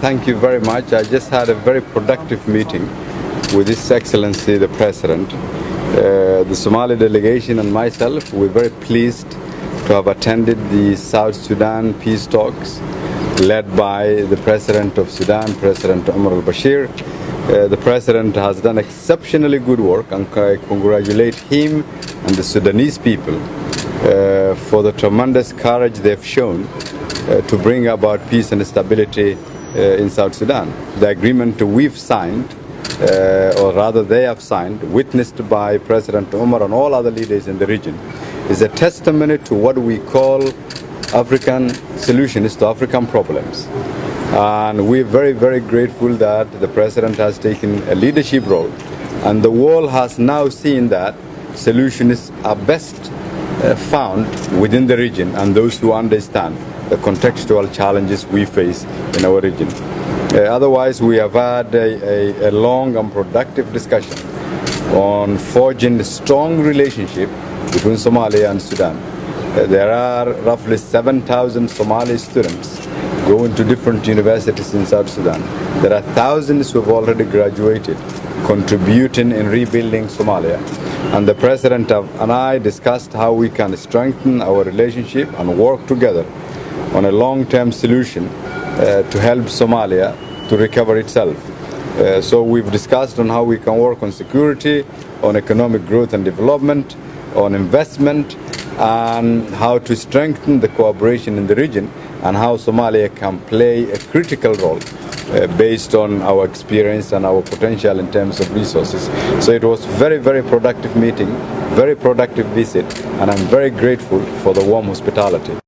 Thank you very much. I just had a very productive meeting with His Excellency the President. The Somali delegation and myself, we're very pleased to have attended the South Sudan peace talks led by the President of Sudan, President Cumar Al-Bashiir. The President has done exceptionally good work, and I congratulate him and the Sudanese people for the tremendous courage they've shown to bring about peace and stability in South Sudan. The agreement we've signed, or rather they have signed, witnessed by President Cumar and all other leaders in the region, is a testimony to what we call African solutions to African problems. And we're very, very grateful that the President has taken a leadership role, and the world has now seen that solutions are best found within the region and those who understand the contextual challenges we face in our region. Otherwise, we have had a long and productive discussion on forging a strong relationship between Somalia and Sudan. There are roughly 7,000 Somali students going to different universities in South Sudan. There are thousands who have already graduated, contributing in rebuilding Somalia. And the President and I discussed how we can strengthen our relationship and work together on a long-term solution to help Somalia to recover itself. So we've discussed on how we can work on security, on economic growth and development, on investment, and how to strengthen the cooperation in the region, and how Somalia can play a critical role based on our experience and our potential in terms of resources. So it was very, very productive meeting, very productive visit, and I'm very grateful for the warm hospitality.